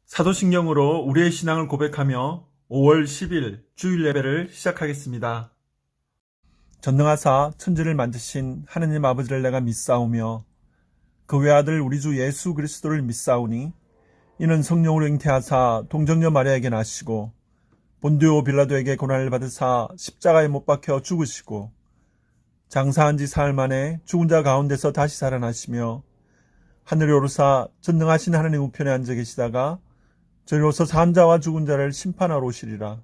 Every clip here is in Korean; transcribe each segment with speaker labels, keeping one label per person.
Speaker 1: 사도신경으로 우리의 신앙을 고백하며 5월 10일 주일 예배를 시작하겠습니다. 전능하사 천지를 만드신 하느님 아버지를 내가 믿사오며 그 외아들 우리 주 예수 그리스도를 믿사오니 이는 성령으로 잉태하사 동정녀 마리아에게 나시고 본디오 빌라도에게 고난을 받으사 십자가에 못 박혀 죽으시고 장사한 지 사흘 만에 죽은 자 가운데서 다시 살아나시며 하늘에 오르사 전능하신 하느님 우편에 앉아 계시다가 저리로서 산 자와 죽은 자를 심판하러 오시리라.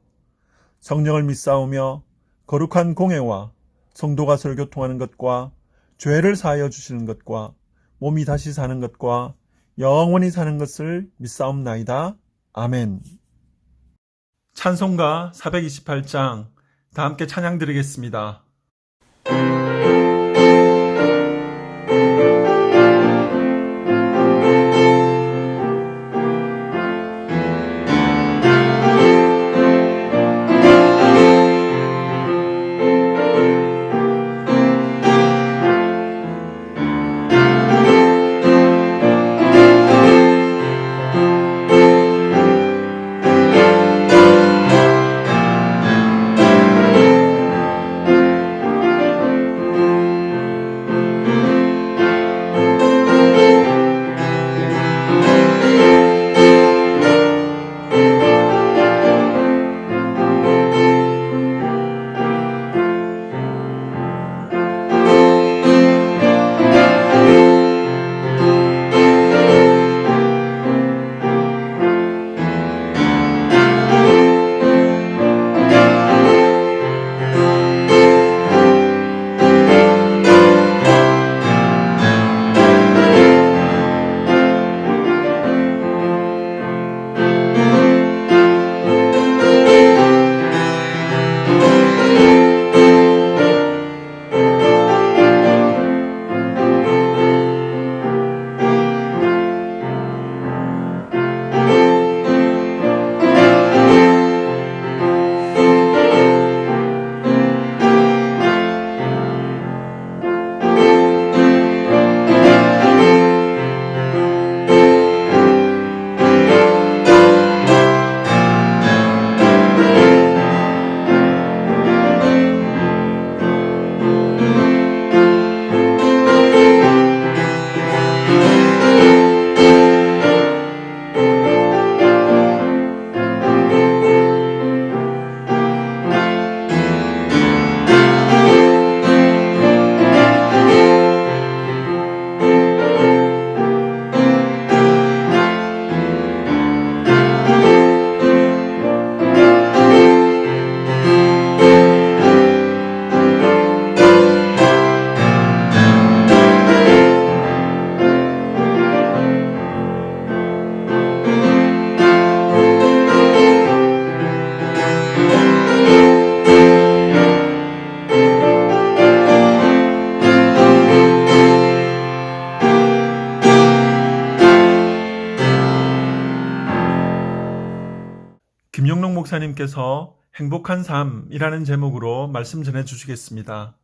Speaker 1: 성령을 믿사오며 거룩한 공회와 성도가 서로 교통하는 것과 죄를 사하여 주시는 것과 몸이 다시 사는 것과 영원히 사는 것을 믿사옵나이다. 아멘. 찬송가 428장 다 함께 찬양 드리겠습니다. 김영록 목사님께서 행복한 삶이라는 제목으로 말씀 전해주시겠습니다.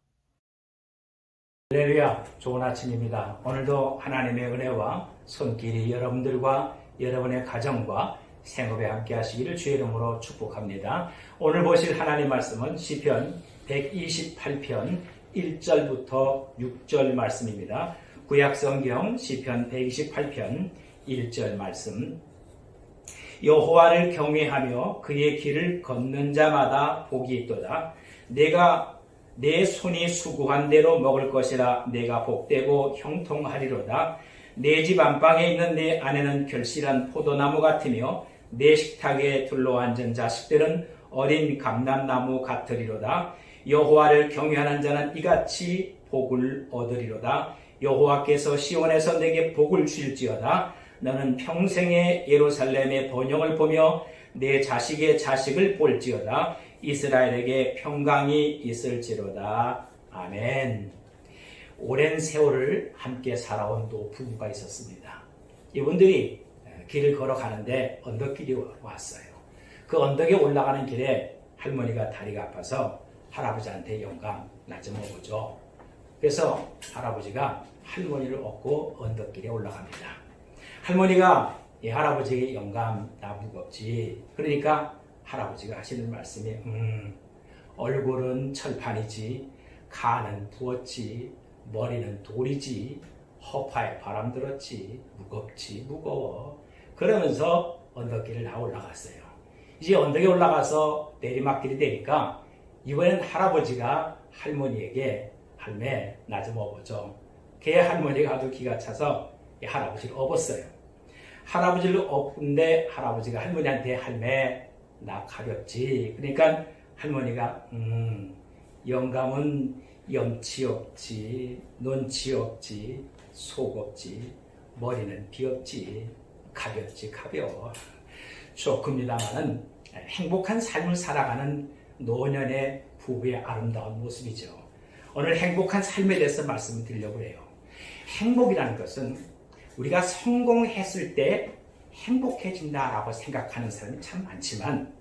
Speaker 2: 할렐루야, 좋은 아침입니다. 오늘도 하나님의 은혜와 손길이 여러분들과 여러분의 가정과 생업에 함께 하시기를 주의 이름으로 축복합니다. 오늘 보실 하나님 말씀은 시편 128편 1절부터 6절 말씀입니다. 구약성경 시편 128편 1절 말씀. 여호와를 경외하며 그의 길을 걷는 자마다 복이 있도다. 내가 내 손이 수고한 대로 먹을 것이라. 내가 복되고 형통하리로다. 내 집 안방에 있는 내 아내는 결실한 포도나무 같으며 내 식탁에 둘러앉은 자식들은 어린 감람나무 같으리로다. 여호와를 경외하는 자는 이같이 복을 얻으리로다. 여호와께서 시온에서 내게 복을 주실지어다. 너는 평생에 예루살렘의 번영을 보며 내 자식의 자식을 볼지어다. 이스라엘에게 평강이 있을지로다. 아멘. 오랜 세월을 함께 살아온 또 부부가 있었습니다. 이분들이 길을 걸어가는데 언덕길이 왔어요. 그 언덕에 올라가는 길에 할머니가 다리가 아파서 할아버지한테 영감 나 좀 업어줘. 그래서 할아버지가 할머니를 업고 언덕길에 올라갑니다. 할머니가 이 할아버지의 영감 나 무겁지. 그러니까 할아버지가 하시는 말씀이 얼굴은 철판이지, 간은 부었지, 머리는 돌이지, 허파에 바람 들었지, 무겁지 무거워. 그러면서 언덕길을 다 올라갔어요. 이제 언덕에 올라가서 내리막길이 되니까 이번엔 할아버지가 할머니에게 할매 나 좀 업어줘. 걔 할머니가 아주 기가 차서 이 할아버지를 업었어요. 할아버지를 업는데 할아버지가 할머니한테 할매 나 가볍지. 그러니까 할머니가 영감은 염치 없지, 눈치 없지, 속 없지, 머리는 비 없지, 가볍지 가벼워. 조금이나마는 행복한 삶을 살아가는 노년의 부부의 아름다운 모습이죠. 오늘 행복한 삶에 대해서 말씀을 드리려고 해요. 행복이라는 것은 우리가 성공했을 때 행복해진다라고 생각하는 사람이 참 많지만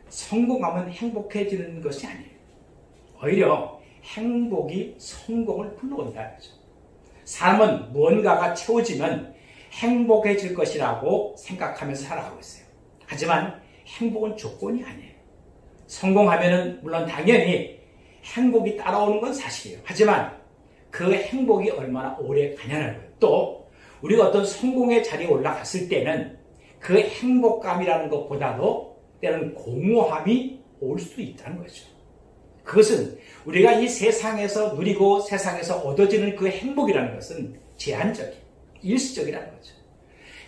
Speaker 2: 성공하면 행복해지는 것이 아니에요. 오히려 행복이 성공을 불러온다는 거죠. 사람은 무언가가 채워지면 행복해질 것이라고 생각하면서 살아가고 있어요. 하지만 행복은 조건이 아니에요. 성공하면은 물론 당연히 행복이 따라오는 건 사실이에요. 하지만 그 행복이 얼마나 오래 가냐는 거예요. 또 우리가 어떤 성공의 자리에 올라갔을 때는 그 행복감이라는 것보다도 때로는 공허함이 올 수도 있다는 거죠. 그것은 우리가 이 세상에서 누리고 세상에서 얻어지는 그 행복이라는 것은 제한적인, 일시적이라는 거죠.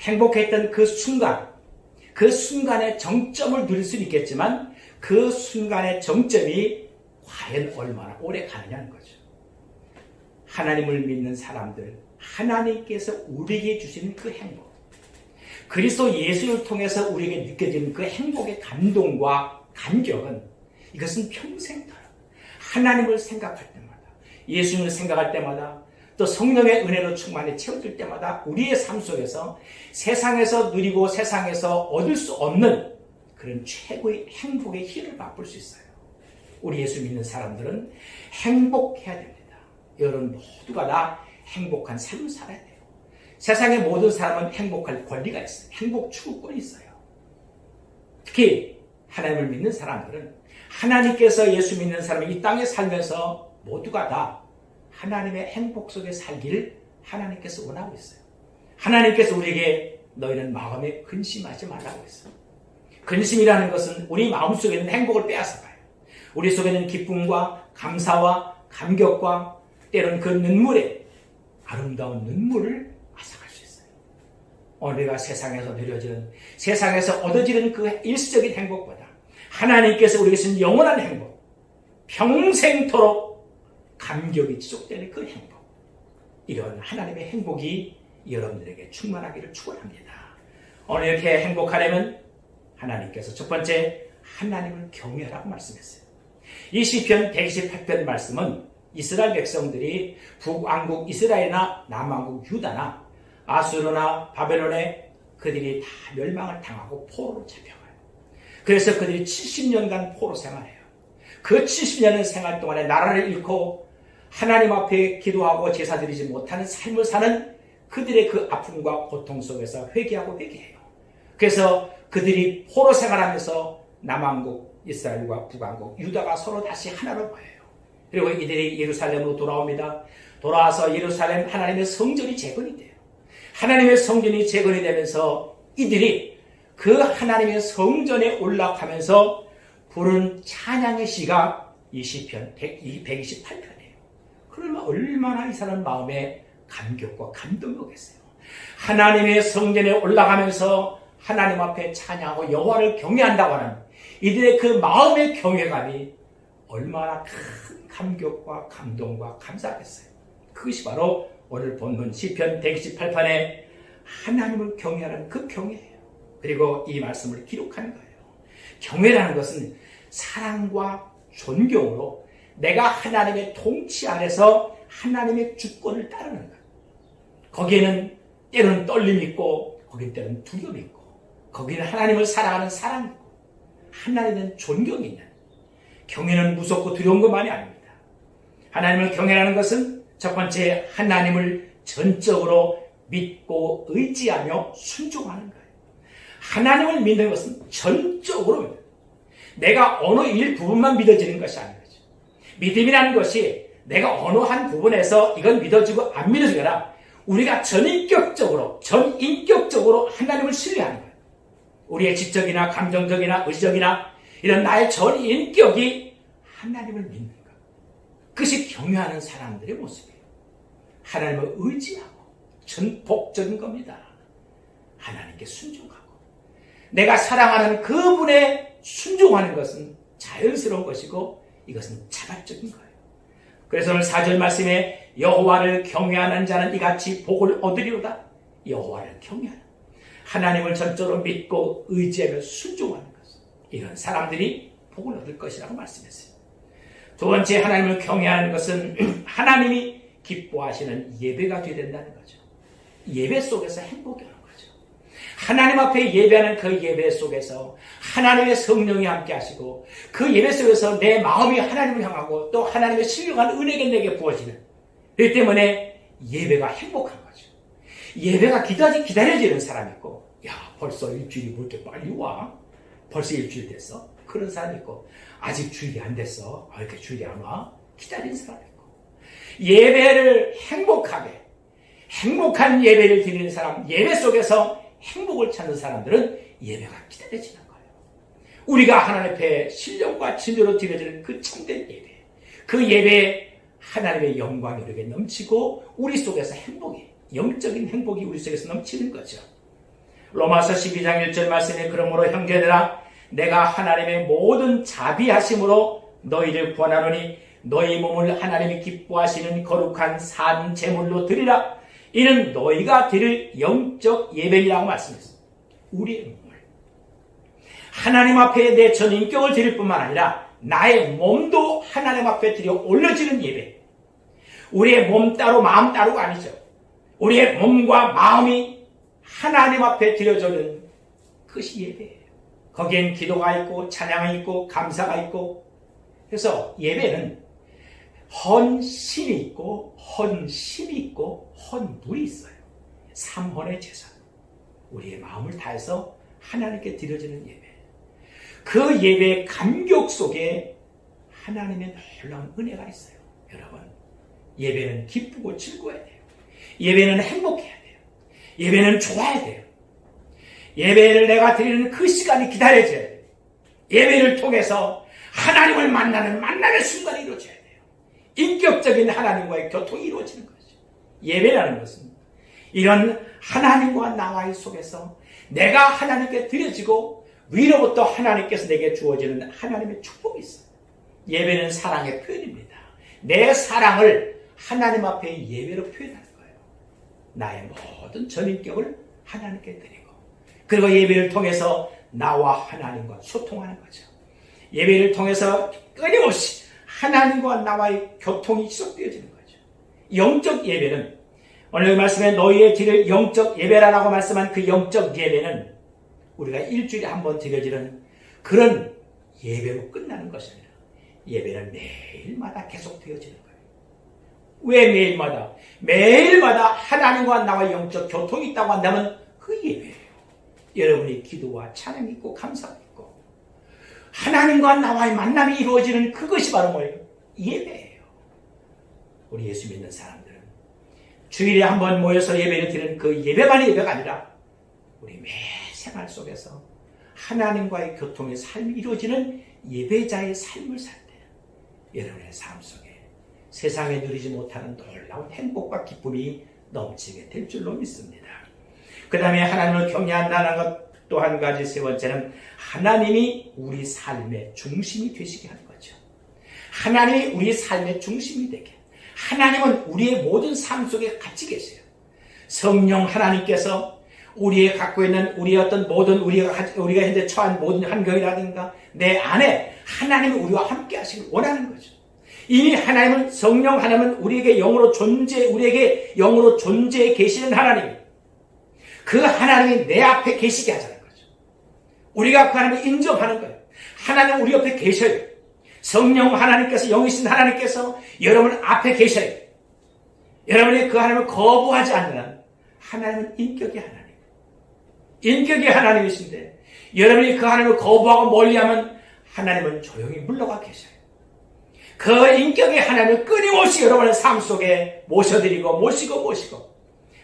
Speaker 2: 행복했던 그 순간의 정점을 누릴 수는 있겠지만 그 순간의 정점이 과연 얼마나 오래 가느냐는 거죠. 하나님을 믿는 사람들, 하나님께서 우리에게 주시는 그 행복, 그리스도 예수를 통해서 우리에게 느껴지는 그 행복의 감동과 감격은 이것은 평생 가요. 하나님을 생각할 때마다, 예수님을 생각할 때마다, 또 성령의 은혜로 충만히 채워질 때마다 우리의 삶 속에서 세상에서 누리고 세상에서 얻을 수 없는 그런 최고의 행복의 희를 맛볼 수 있어요. 우리 예수 믿는 사람들은 행복해야 됩니다. 여러분 모두가 다 행복한 삶을 살아야 돼요. 세상의 모든 사람은 행복할 권리가 있어요. 행복 추구권이 있어요. 특히 하나님을 믿는 사람들은 하나님께서 예수 믿는 사람이 이 땅에 살면서 모두가 다 하나님의 행복 속에 살기를 하나님께서 원하고 있어요. 하나님께서 우리에게 너희는 마음에 근심하지 말라고 했어요. 근심이라는 것은 우리 마음속에 있는 행복을 빼앗아가요. 우리 속에 있는 기쁨과 감사와 감격과 때로는 그 눈물에 아름다운 눈물을 앗아갈 수 있어요. 우리가 세상에서 누려지는, 세상에서 얻어지는 그 일시적인 행복보다 하나님께서 우리에게 주신 영원한 행복, 평생토록 감격이 지속되는 그 행복, 이런 하나님의 행복이 여러분들에게 충만하기를 축원합니다. 오늘 이렇게 행복하려면 하나님께서 첫 번째 하나님을 경외하라고 말씀했어요. 이 시편 128편 말씀은 이스라엘 백성들이 북왕국 이스라엘이나 남왕국 유다나 아수르나 바벨론에 그들이 다 멸망을 당하고 포로로 잡혀가요. 그래서 그들이 70년간 포로 생활해요. 그 70년의 생활 동안에 나라를 잃고 하나님 앞에 기도하고 제사 드리지 못하는 삶을 사는 그들의 그 아픔과 고통 속에서 회개하고 회개해요. 그래서 그들이 포로 생활하면서 남왕국 이스라엘과 북왕국 유다가 서로 다시 하나로 보여요. 그리고 이들이 예루살렘으로 돌아옵니다. 돌아와서 예루살렘 하나님의 성전이 재건이 돼요. 하나님의 성전이 재건이 되면서 이들이 그 하나님의 성전에 올라가면서 부른 찬양의 시가 이 시편 128편이에요. 그러면 얼마나 이 사람 마음에 감격과 감동이 오겠어요. 하나님의 성전에 올라가면서 하나님 앞에 찬양하고 여호와를 경외한다고 하는 이들의 그 마음의 경외감이 얼마나 큰 감격과 감동과 감사하겠어요. 그것이 바로 오늘 본문 시편 128편에 하나님을 경외하는 그 경외예요. 그리고 이 말씀을 기록하는 거예요. 경외라는 것은 사랑과 존경으로 내가 하나님의 통치 아래서 하나님의 주권을 따르는 것. 거기에는 때로는 떨림이 있고 거기는 때로는 두려움이 있고 거기는 하나님을 사랑하는 사랑이 있고 하나님에 대한 존경이 있는, 경외는 무섭고 두려운 것만이 아닙니다. 하나님을 경외하는 것은 첫 번째 하나님을 전적으로 믿고 의지하며 순종하는 거예요. 하나님을 믿는 것은 전적으로 믿는 거예요. 내가 어느 일부분만 믿어지는 것이 아닌 거죠. 믿음이라는 것이 내가 어느 한 부분에서 이건 믿어지고 안 믿어지거나 우리가 전인격적으로 하나님을 신뢰하는 거예요. 우리의 지적이나 감정적이나 의지적이나 이런 나의 전인격이 하나님을 믿는 것. 그것이 경외하는 사람들의 모습이에요. 하나님을 의지하고 전폭적인 겁니다. 하나님께 순종하고 내가 사랑하는 그분에 순종하는 것은 자연스러운 것이고 이것은 자발적인 거예요. 그래서 오늘 4절 말씀에 여호와를 경외하는 자는 이같이 복을 얻으리로다. 여호와를 경외하는 하나님을 전적으로 믿고 의지하며 순종하는 것. 이런 사람들이 복을 얻을 것이라고 말씀했어요. 두 번째 하나님을 경외하는 것은 하나님이 기뻐하시는 예배가 되어야 된다는 거죠. 예배 속에서 행복이 오는 거죠. 하나님 앞에 예배하는 그 예배 속에서 하나님의 성령이 함께 하시고 그 예배 속에서 내 마음이 하나님을 향하고 또 하나님의 신령한 은혜가 내게 부어지는 그렇기 때문에 예배가 행복한 거죠. 예배가 기다려지는 사람이 있고 야 벌써 일주일이 뭐 이렇게 빨리 와? 벌써 일주일 됐어? 그런 사람이 있고 아직 주일이 안 됐어. 이렇게 주일이 안 와? 기다리는 사람이 있고 예배를 행복한 예배를 드리는 사람, 예배 속에서 행복을 찾는 사람들은 예배가 기다려지는 거예요. 우리가 하나님 앞에 신령과 진정으로 드려지는 그 참된 예배, 그 예배에 하나님의 영광이 우리에게 넘치고 우리 속에서 영적인 행복이 우리 속에서 넘치는 거죠. 로마서 12장 1절 말씀에 그러므로 형제들아 내가 하나님의 모든 자비하심으로 너희를 구원하노니 너희 몸을 하나님이 기뻐하시는 거룩한 산 제물로 드리라. 이는 너희가 드릴 영적 예배라고 말씀했습니다. 우리의 몸을 하나님 앞에 내 전인격을 드릴 뿐만 아니라 나의 몸도 하나님 앞에 드려 올려지는 예배. 우리의 몸 따로 마음 따로가 아니죠. 우리의 몸과 마음이 하나님 앞에 드려지는 그것이 예배예요. 거기엔 기도가 있고 찬양이 있고 감사가 있고 그래서 예배는 헌신이 있고 헌심이 있고 헌물이 있어요. 삼헌의 제사. 우리의 마음을 다해서 하나님께 드려지는 예배. 그 예배의 감격 속에 하나님의 놀라운 은혜가 있어요. 여러분, 예배는 기쁘고 즐거워야 돼요. 예배는 행복해야 돼요. 예배는 좋아야 돼요. 예배를 내가 드리는 그 시간이 기다려져야 돼요. 예배를 통해서 하나님을 만나는 순간이 이루어져야 돼요. 인격적인 하나님과의 교통이 이루어지는 거죠. 예배라는 것은 이런 하나님과 나와의 속에서 내가 하나님께 드려지고 위로부터 하나님께서 내게 주어지는 하나님의 축복이 있어요. 예배는 사랑의 표현입니다. 내 사랑을 하나님 앞에 예배로 표현하는 거예요. 나의 모든 전인격을 하나님께 드리고 그리고 예배를 통해서 나와 하나님과 소통하는 거죠. 예배를 통해서 끊임없이 하나님과 나와의 교통이 지속되어지는 거죠. 영적 예배는 오늘 말씀에 너희의 드릴 영적 예배라고 말씀한 그 영적 예배는 우리가 일주일에 한 번 드려지는 그런 예배로 끝나는 것이 아니라 예배는 매일마다 계속되어지는 거예요. 왜 매일마다? 매일마다 하나님과 나와의 영적 교통이 있다고 한다면 그 예배예요. 여러분의 기도와 찬양이 있고 감사가 있고 하나님과 나와의 만남이 이루어지는 그것이 바로 뭐예요? 예배예요. 우리 예수 믿는 사람들은 주일에 한 번 모여서 예배를 드리는 그 예배만이 예배가 아니라 우리 매 생활 속에서 하나님과의 교통의 삶이 이루어지는 예배자의 삶을 살 때 여러분의 삶 속에 세상에 누리지 못하는 놀라운 행복과 기쁨이 넘치게 될 줄로 믿습니다. 그 다음에 하나님을 경외한다는 것 또 한 가지 세 번째는 하나님이 우리 삶의 중심이 되시게 하는 거죠. 하나님이 우리 삶의 중심이 되게. 하나님은 우리의 모든 삶 속에 같이 계세요. 성령 하나님께서 우리의 갖고 있는 우리의 어떤 모든 우리가 현재 처한 모든 환경이라든가 내 안에 하나님이 우리와 함께 하시길 원하는 거죠. 이미 하나님은 성령 하나님은 우리에게 영으로 존재해 계시는 하나님. 그 하나님이 내 앞에 계시게 하자는 거죠. 우리가 그 하나님을 인정하는 거예요. 하나님 우리 옆에 계셔요. 성령 하나님께서 영이신 하나님께서 여러분 앞에 계셔요. 여러분이 그 하나님을 거부하지 않는 한 하나님은 인격의 하나님. 인격이 하나님이신데 여러분이 그 하나님을 거부하고 멀리하면 하나님은 조용히 물러가 계셔요. 그 인격의 하나님을 끊임없이 여러분의 삶 속에 모시고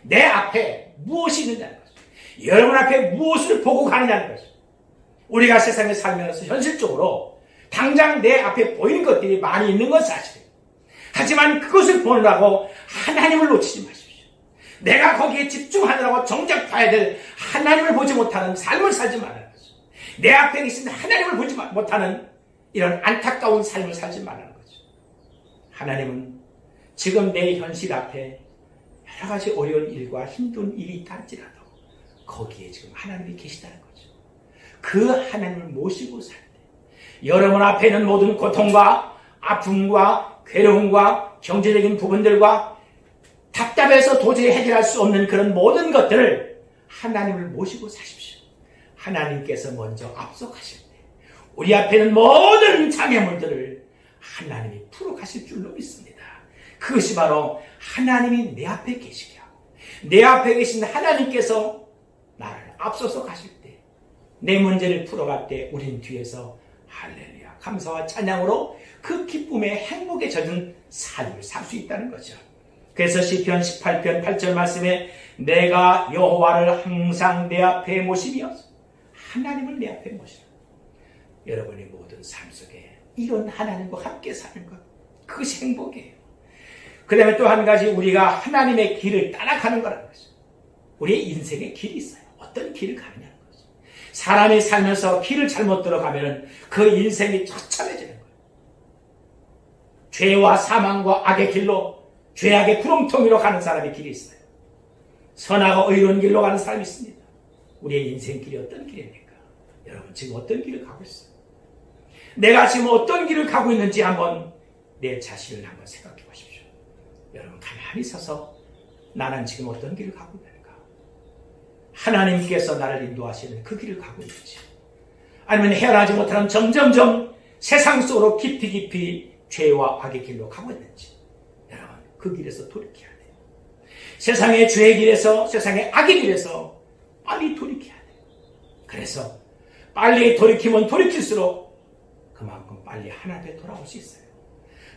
Speaker 2: 내 앞에 무엇이 있느냐는 거죠. 여러분 앞에 무엇을 보고 가느냐는 거죠. 우리가 세상에 살면서 현실적으로 당장 내 앞에 보이는 것들이 많이 있는 건 사실이에요. 하지만 그것을 보느라고 하나님을 놓치지 마십시오. 내가 거기에 집중하느라고 정작 봐야 될 하나님을 보지 못하는 삶을 살지 말라는 거죠. 내 앞에 계신 하나님을 보지 못하는 이런 안타까운 삶을 살지 말라는 거죠. 하나님은 지금 내 현실 앞에 여러 가지 어려운 일과 힘든 일이 있다 할지라도 거기에 지금 하나님이 계시다는 거죠. 그 하나님을 모시고 살 때 여러분 앞에 있는 모든 고통과 아픔과 괴로움과 경제적인 부분들과 답답해서 도저히 해결할 수 없는 그런 모든 것들을 하나님을 모시고 사십시오. 하나님께서 먼저 앞서가실 때 우리 앞에 있는 모든 장애물들을 하나님이 풀어가실 줄로 믿습니다. 그것이 바로 하나님이 내 앞에 계시게 하고 내 앞에 계신 하나님께서 나를 앞서서 가실 때 내 문제를 풀어갈 때 우린 뒤에서 할렐루야 감사와 찬양으로 그 기쁨의 행복에 젖은 삶을 살 수 있다는 거죠. 그래서 시편 18편 8절 말씀에 내가 여호와를 항상 내 앞에 모시며 하나님을 내 앞에 모시라. 여러분의 모든 삶 속에 이런 하나님과 함께 사는 것 그것이 행복이에요. 그 다음에 또 한 가지 우리가 하나님의 길을 따라가는 거라는 거죠. 우리의 인생의 길이 있어요. 어떤 길을 가느냐는 거죠. 사람이 살면서 길을 잘못 들어가면 그 인생이 처참해지는 거예요. 죄와 사망과 악의 길로 죄악의 구렁텅이로 가는 사람의 길이 있어요. 선하고 의로운 길로 가는 사람이 있습니다. 우리의 인생 길이 어떤 길입니까? 여러분 지금 어떤 길을 가고 있어요? 내가 지금 어떤 길을 가고 있는지 한번 내 자신을 한번 생각해 보십시오. 여러분 가만히 서서 나는 지금 어떤 길을 가고 있는가? 하나님께서 나를 인도하시는 그 길을 가고 있는지 아니면 헤어나지 못하는 점점점 세상 속으로 깊이 죄와 악의 길로 가고 있는지 여러분 그 길에서 돌이켜야 돼요. 세상의 죄의 길에서 세상의 악의 길에서 빨리 돌이켜야 돼요. 그래서 빨리 돌이키면 돌이킬수록 그만큼 빨리 하나님께 돌아올 수 있어요.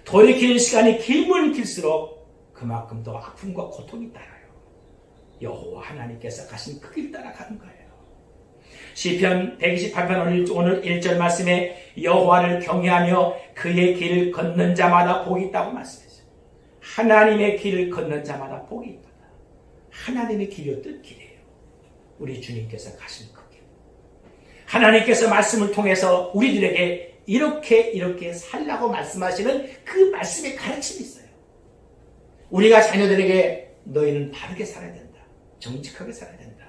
Speaker 2: 돌이키는 시간이 길면 길수록 그만큼 더 아픔과 고통이 따라요. 여호와 하나님께서 가신 그 길 따라가는 거예요. 시편 128편 오늘 1절 말씀에 여호와를 경외하며 그의 길을 걷는 자마다 복이 있다고 말씀했어요. 하나님의 길을 걷는 자마다 복이 있다. 하나님의 길이 어떤 길이에요? 우리 주님께서 가신 그 길. 하나님께서 말씀을 통해서 우리들에게 이렇게 살라고 말씀하시는 그 말씀의 가르침이 있어요. 우리가 자녀들에게 너희는 바르게 살아야 된다. 정직하게 살아야 된다.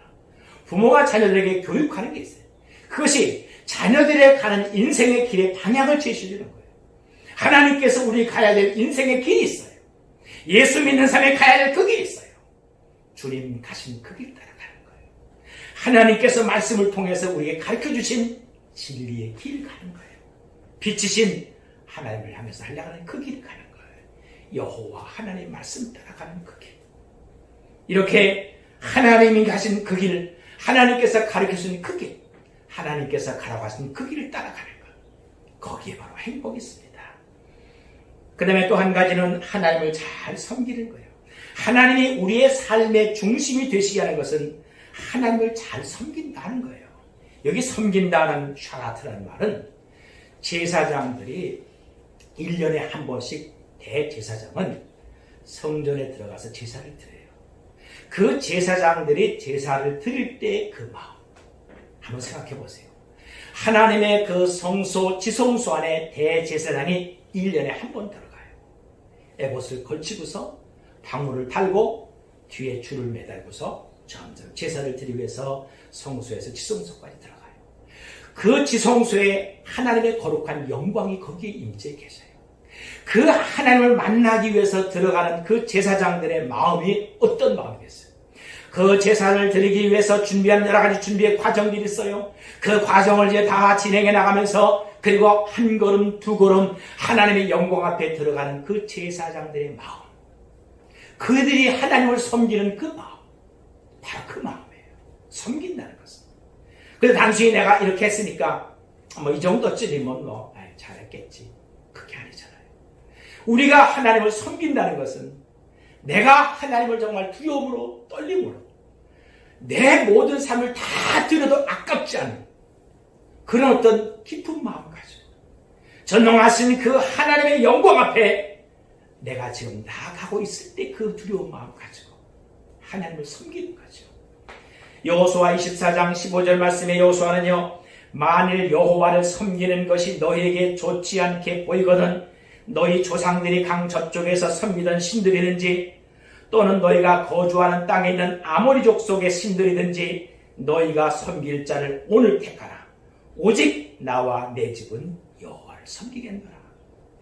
Speaker 2: 부모가 자녀들에게 교육하는 게 있어요. 그것이 자녀들의 가는 인생의 길의 방향을 제시해주는 거예요. 하나님께서 우리 가야 될 인생의 길이 있어요. 예수 믿는 삶에 가야 될 그 길이 있어요. 주님 가신 그 길 따라가는 거예요. 하나님께서 말씀을 통해서 우리에게 가르쳐주신 진리의 길 가는 거예요. 빛이신 하나님을 하면서 하려는 그 길 가는 거예요. 여호와 하나님 말씀 따라가는 그 길. 이렇게 하나님이 가신 그 길, 하나님께서 가르쳐주신 그 길, 하나님께서 가라고 하신 그 길을 따라가는 것. 거기에 바로 행복이 있습니다. 그 다음에 또 한 가지는 하나님을 잘 섬기는 거예요. 하나님이 우리의 삶의 중심이 되시게 하는 것은 하나님을 잘 섬긴다는 거예요. 여기 섬긴다는 샤라트라는 말은 제사장들이 1년에 한 번씩 대제사장은 성전에 들어가서 제사를 드려요. 그 제사장들이 제사를 드릴 때 그 마음 한번 생각해 보세요. 하나님의 그 성소 지성소 안에 대제사장이 1년에 한 번 들어가요. 에봇을 걸치고서 방울을 달고 뒤에 줄을 매달고서 점점 제사를 드리기 위해서 성소에서 지성소까지 들어가요. 그 지성소에 하나님의 거룩한 영광이 거기에 임재해 계셔요. 그 하나님을 만나기 위해서 들어가는 그 제사장들의 마음이 어떤 마음이겠어요? 그 제사를 드리기 위해서 준비한 여러 가지 준비의 과정들이 있어요. 그 과정을 이제 다 진행해 나가면서 그리고 한 걸음 두 걸음 하나님의 영광 앞에 들어가는 그 제사장들의 마음, 그들이 하나님을 섬기는 그 마음, 바로 그 마음이에요. 섬긴다는 것은 근데 단순히 내가 이렇게 했으니까 뭐 이 정도쯤이면 뭐 잘했겠지. 그게 아니잖아요. 우리가 하나님을 섬긴다는 것은 내가 하나님을 정말 두려움으로 떨림으로 내 모든 삶을 다 드려도 아깝지 않은 그런 어떤 깊은 마음 가지고 전능하신 그 하나님의 영광 앞에 내가 지금 나아가고 있을 때 그 두려운 마음 가지고 하나님을 섬기는 거죠. 여호수아 24장 15절 말씀에 여호수아는요, 만일 여호와를 섬기는 것이 너희에게 좋지 않게 보이거든 너희 조상들이 강 저쪽에서 섬기던 신들이든지 또는 너희가 거주하는 땅에 있는 아모리족 속의 신들이든지 너희가 섬길 자를 오늘 택하라. 오직 나와 내 집은 여호와를 섬기겠노라.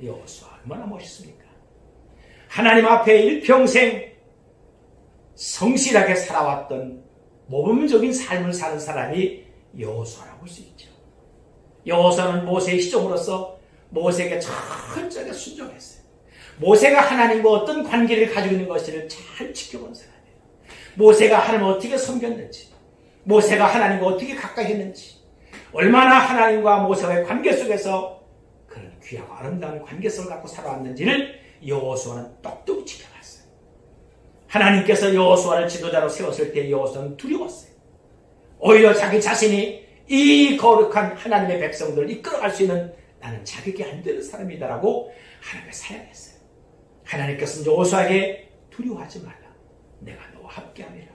Speaker 2: 여호수아 얼마나 멋있습니까? 하나님 앞에 일평생 성실하게 살아왔던 모범적인 삶을 사는 사람이 여호수아라고 볼 수 있죠. 여호수아는 모세의 시종으로서 모세에게 철저하게 순종했어요. 모세가 하나님과 어떤 관계를 가지고 있는 것을 잘 지켜본 사람이에요. 모세가 하나님을 어떻게 섬겼는지, 모세가 하나님과 어떻게 가까이 했는지, 얼마나 하나님과 모세와의 관계 속에서 그런 귀하고 아름다운 관계성을 갖고 살아왔는지를 여호수아는 똑똑히 지켜봤어요. 하나님께서 여호수아를 지도자로 세웠을 때 여호수아는 두려웠어요. 오히려 자기 자신이 이 거룩한 하나님의 백성들을 이끌어갈 수 있는 나는 자격이 안 되는 사람이다라고 하나님을 사양했어요. 하나님께서는 여호수아에게 두려워하지 말라. 내가 너와 함께함이라.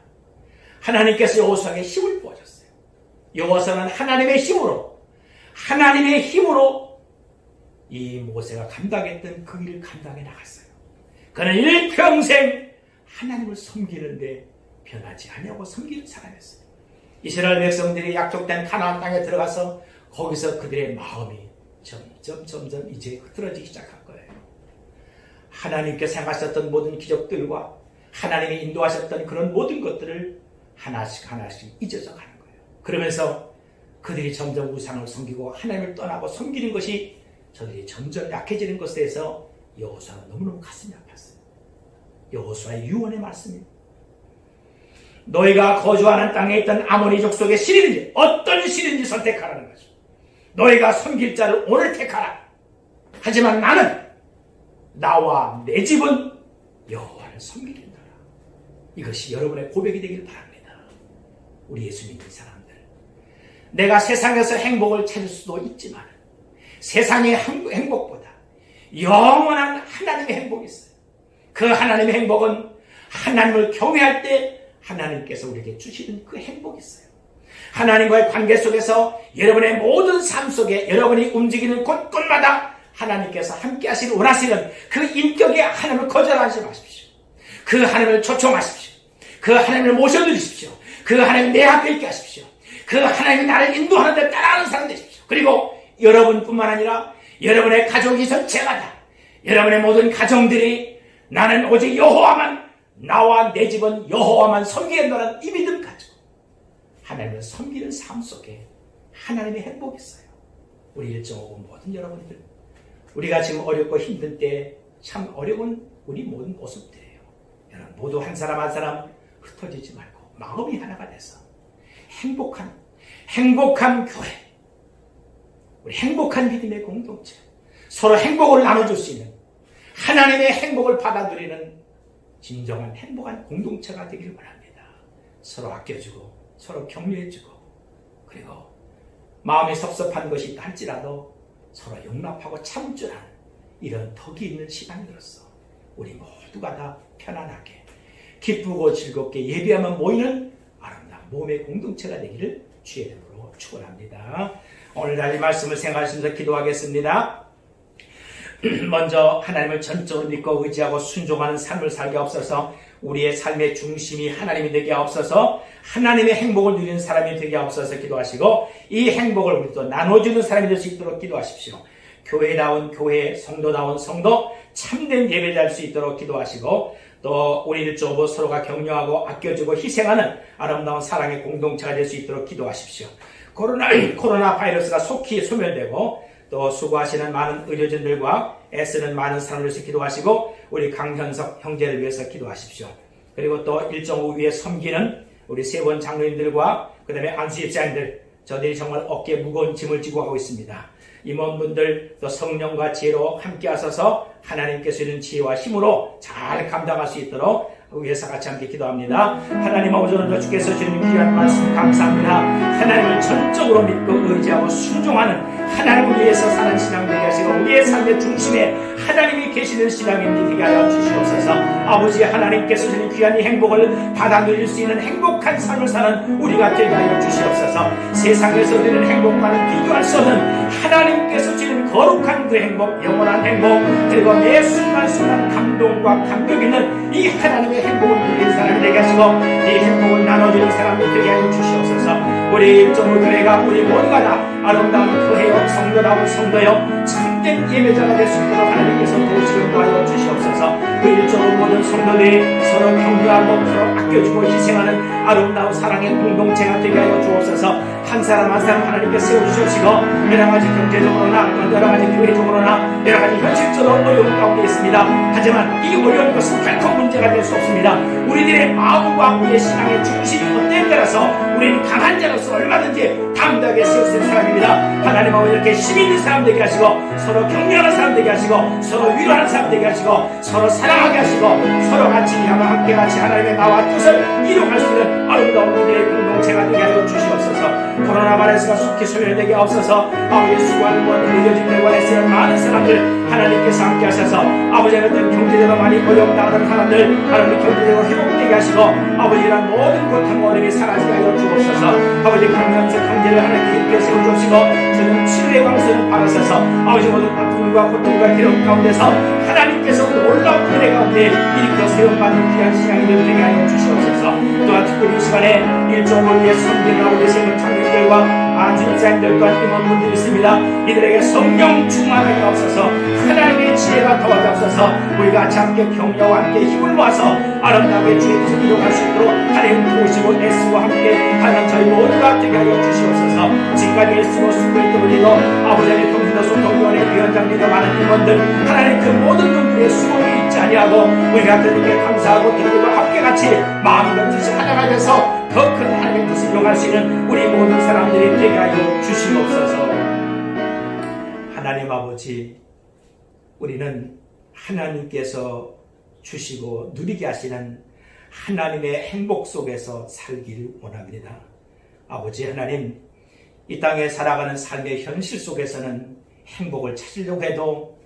Speaker 2: 하나님께서 여호수아에게 힘을 부어줬어요. 여호수아는 하나님의 힘으로 이 모세가 감당했던 그 일을 감당해 나갔어요. 그는 일평생 하나님을 섬기는데 변하지 아니하고 섬기는 사람이었어요. 이스라엘 백성들이 약속된 가나안 땅에 들어가서 거기서 그들의 마음이 점점 이제 흐트러지기 시작한 거예요. 하나님께서 행하셨던 모든 기적들과 하나님이 인도하셨던 그런 모든 것들을 하나씩 잊어져 가는 거예요. 그러면서 그들이 점점 우상을 섬기고 하나님을 떠나고 섬기는 것이 저들이 점점 약해지는 것에 대해서 여호수아는 너무너무 가슴이 아팠어요. 여호수아의 유언의 말씀입니다. 너희가 거주하는 땅에 있던 아모리족 속의 신이든지 어떤 신인지 선택하라는 거죠. 너희가 섬길 자를 오늘 택하라. 하지만 나는 나와 내 집은 여호와를 섬기겠노라. 이것이 여러분의 고백이 되길 바랍니다. 우리 예수 믿는 사람들, 내가 세상에서 행복을 찾을 수도 있지만 세상의 행복보다 영원한 하나님의 행복이 있어요. 그 하나님의 행복은 하나님을 경외할 때 하나님께서 우리에게 주시는 그 행복이 있어요. 하나님과의 관계 속에서 여러분의 모든 삶 속에 여러분이 움직이는 곳곳마다 하나님께서 함께 하시길 원하시는 그 인격의 하나님을 거절하지 마십시오. 그 하나님을 초청하십시오. 그 하나님을 모셔드리십시오. 그 하나님 내 앞에 있게 하십시오. 그 하나님이 나를 인도하는 데 따라하는 사람 되십시오. 그리고 여러분뿐만 아니라 여러분의 가족이 전체가 다, 여러분의 모든 가정들이 나는 오직 여호와만, 나와 내 집은 여호와만 섬기겠노라는 이 믿음 가지고 하나님을 섬기는 삶 속에 하나님의 행복이 있어요. 우리 1.5분 모든 여러분들, 우리가 지금 어렵고 힘든 때 참 어려운 우리 모든 모습들이에요. 여러분 모두 한 사람 한 사람 흩어지지 말고 마음이 하나가 돼서 행복한 교회, 우리 행복한 믿음의 공동체, 서로 행복을 나눠줄 수 있는 하나님의 행복을 받아들이는 진정한 행복한 공동체가 되길 바랍니다. 서로 아껴주고 서로 격려해주고, 그리고 마음이 섭섭한 것이 있다 할지라도 서로 용납하고 참을 줄 아는 이런 덕이 있는 시간으로서 우리 모두가 다 편안하게 기쁘고 즐겁게 예배하면 모이는 아름다운 몸의 공동체가 되기를 주의 이름으로 축원합니다. 오늘날 이 말씀을 생각하시면서 기도하겠습니다. 먼저 하나님을 전적으로 믿고 의지하고 순종하는 삶을 살게 없어서 우리의 삶의 중심이 하나님이 되게 없어서 하나님의 행복을 누리는 사람이 되게 없어서 기도하시고, 이 행복을 우리도 나눠주는 사람이 될 수 있도록 기도하십시오. 교회다운 교회, 성도다운 성도, 참된 예배를 할 수 있도록 기도하시고, 또 우리 1.5 서로가 격려하고 아껴주고 희생하는 아름다운 사랑의 공동체가 될 수 있도록 기도하십시오. 코로나 바이러스가 속히 소멸되고 또 수고하시는 많은 의료진들과 애쓰는 많은 사람을 위해서 기도하시고, 우리 강현석 형제를 위해서 기도하십시오. 그리고 또 1.5 위에 섬기는 우리 세원 장로님들과 그 다음에 안수집사님들, 저들이 정말 어깨에 무거운 짐을 지고 가고 있습니다. 임원분들 또 성령과 지혜로 함께 하셔서 하나님께서 주는 지혜와 힘으로 잘 감당할 수 있도록 위해서 같이 함께 기도합니다. 하나님 아버지, 오늘도 주께서 주는 귀한 말씀 감사합니다. 하나님을 전적으로 믿고 의지하고 순종하는, 하나님을 위해서 사는 신앙 되게 하시고 우리의 삶의 중심에 하나님이 계시는 신앙이 되게 하여 주시옵소서. 아버지, 하나님께서 주는 귀한 이 행복을 받아 누릴 수 있는 행복한 삶을 사는 우리가 되게 하여 주시옵소서. 세상에서 누리는 행복과는 비교할 수 없는 하나님께서 주는 거룩한 그 행복, 영원한 행복, 그리고 매 순간순간 감동과 감격 있는 이 하나님의 행복을 누리는 사람이 되게 하시고 이 행복을 나눠주는 사람이 되게 하여 주시옵소서. 우리 일정으로 교회가 우리 모두가 다 아름다운 교회요, 성도다운 성도요, 참된 예배자가 될 수 있도록 하나님께서 도우시길 도와여 주시옵소서. 그 일정으로 모든 성도들이 서로 격려하고 서로 아껴주고 희생하는 아름다운 사랑의 공동체가 되게 하여 주옵소서. 한 사람 한 사람 하나님께 세워주시옵시고 여러 가지 경제적으로나 여러 가지 교회적으로나 여러 가지 현실적으로 어려운 가운데 있습니다. 하지만 이 어려운 것은 결코 문제가 될 수 없습니다. 우리들의 마음과 우리의 신앙의 중심이 어때에 따라서 우리는 강한 자로서 얼마든지 담대하게 세울 수 있는 사람입니다. 하나님 아버지, 이렇게 힘 있는 사람 되게 하시고 서로 격려하는 사람 되게 하시고 서로 위로하는 사람 되게 하시고 서로 사랑하게 하시고 서로 같이 함께 같이 하나님의 나와 뜻을 이루어갈 수 있는 아름다운 우리들의 공동체가 되게 하여 주시옵소서. 코로나 바이러스가 속히 소멸되게 하옵소서. 아버지, 수고하는 모든 의료진들과 애쓰는 많은 사람들 하나님께서 함께 하셔서 아버지, 어떤 경제적으로 많이 어려움당하는 사람들 하나님 경제적으로 회복되게 하시고 아버지, 이런 모든 고통 어려움이 사라지게 하여 주옵소서. 아버지, 강면서 강제를 하나님께 힘께 세워주시고 저는 치료의 광선을 받으셔서 아버지, 모든 아픔과 고통과 괴로움 가운데서 하나님께서 놀라운 은혜 가운데 일으켜 세움받는 귀한 신앙이 되게 하여 주시옵소서. 또한 특별히 이 시간에 일종을 위해 섬기는 우리 세금 장로님들과 안주입사님들과 임원분들이 있습니다. 이들에게 성령 충만하게 하옵소서. 하나님의 지혜가 더하옵소서. 우리가 같이 함께 격려와 함께 힘을 모아서 아름답게 주의 뜻을 이루어갈 수 있도록 하나님 도우시고 애쓰고 함께 하는 저희 모두가 되게 하여 주시옵소서. 지금까지 애쓰고 수고했던 우리도 아버지의 평신도 소통위원회 위원장님과 많은 임원들 하나님 그 모든 분들의 수고를 잊지 아니하고 우리가 그들에게 감사하고 그들과 함께 같이 마음과 뜻이 하나가 돼서 더 큰 하나님의 뜻을 이루어갈 수 있는 우리 모든 사람들이 되게 하여 주시옵소서. 하나님 아버지, 우리는 하나님께서 주시고 누리게 하시는 하나님의 행복 속에서 살기를 원합니다. 아버지 하나님, 이 땅에 살아가는 삶의 현실 속에서는 행복을 찾으려고 해도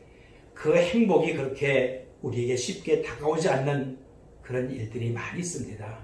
Speaker 2: 그 행복이 그렇게 우리에게 쉽게 다가오지 않는 그런 일들이 많이 있습니다.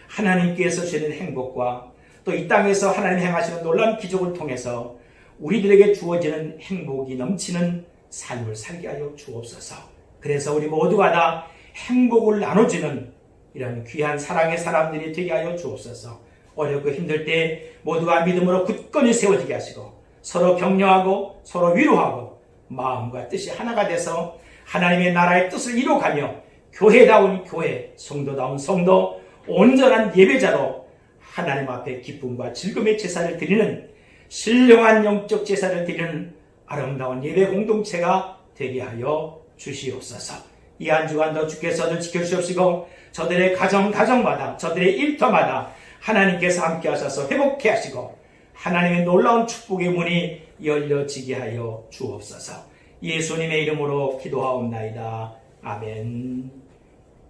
Speaker 2: 하나님께서 주시는 행복과 또 이 땅에서 하나님이 행하시는 놀라운 기적을 통해서 우리들에게 주어지는 행복이 넘치는 삶을 살게 하여 주옵소서. 그래서 우리 모두가 다 행복을 나눠주는 이런 귀한 사랑의 사람들이 되게 하여 주옵소서. 어렵고 힘들 때 모두가 믿음으로 굳건히 세워지게 하시고 서로 격려하고 서로 위로하고 마음과 뜻이 하나가 돼서 하나님의 나라의 뜻을 이루어가며 교회다운 교회, 성도다운 성도, 온전한 예배자로 하나님 앞에 기쁨과 즐거움의 제사를 드리는 신령한 영적 제사를 드리는 아름다운 예배 공동체가 되게 하여 주시옵소서. 이 한 주간도 주께서도 지켜주시옵시고 저들의 가정마다 저들의 일터마다 하나님께서 함께 하셔서 회복케 하시고 하나님의 놀라운 축복의 문이 열려지게 하여 주옵소서. 예수님의 이름으로 기도하옵나이다. 아멘.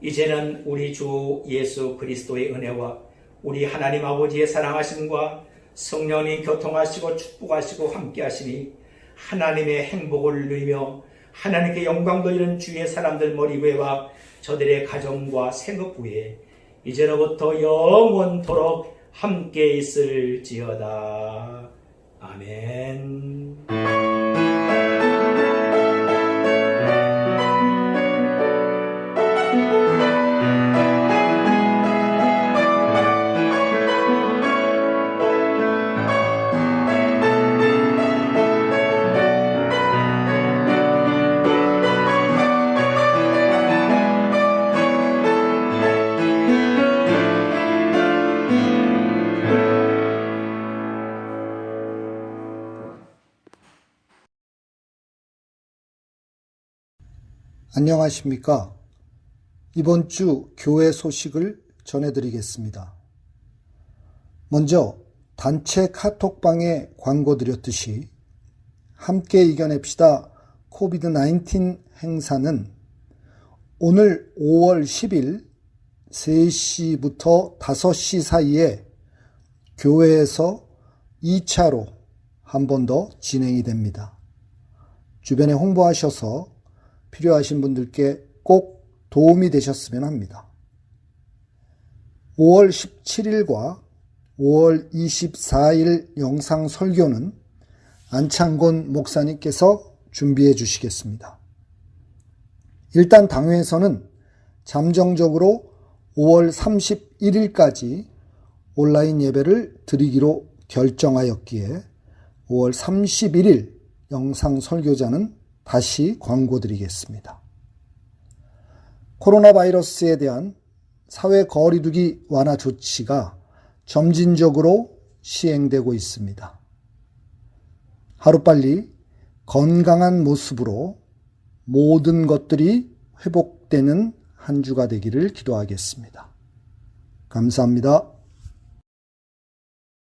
Speaker 2: 이제는 우리 주 예수 그리스도의 은혜와 우리 하나님 아버지의 사랑하심과 성령이 교통하시고 축복하시고 함께 하시니 하나님의 행복을 누리며 하나님께 영광 돌리는 주의 사람들 머리 위에와 저들의 가정과 생업부에 이제로부터 영원토록 함께 있을지어다. 아멘.
Speaker 3: 안녕하십니까? 이번 주 교회 소식을 전해드리겠습니다. 먼저 단체 카톡방에 광고 드렸듯이 함께 이겨냅시다 코비드-19 행사는 오늘 5월 10일 3시부터 5시 사이에 교회에서 2차로 한 번 더 진행이 됩니다. 주변에 홍보하셔서 필요하신 분들께 꼭 도움이 되셨으면 합니다. 5월 17일과 5월 24일 영상 설교는 안창곤 목사님께서 준비해 주시겠습니다. 일단 당회에서는 잠정적으로 5월 31일까지 온라인 예배를 드리기로 결정하였기에 5월 31일 영상 설교자는 다시 광고드리겠습니다. 코로나 바이러스에 대한 사회 거리두기 완화 조치가 점진적으로 시행되고 있습니다. 하루빨리 건강한 모습으로 모든 것들이 회복되는 한 주가 되기를 기도하겠습니다. 감사합니다.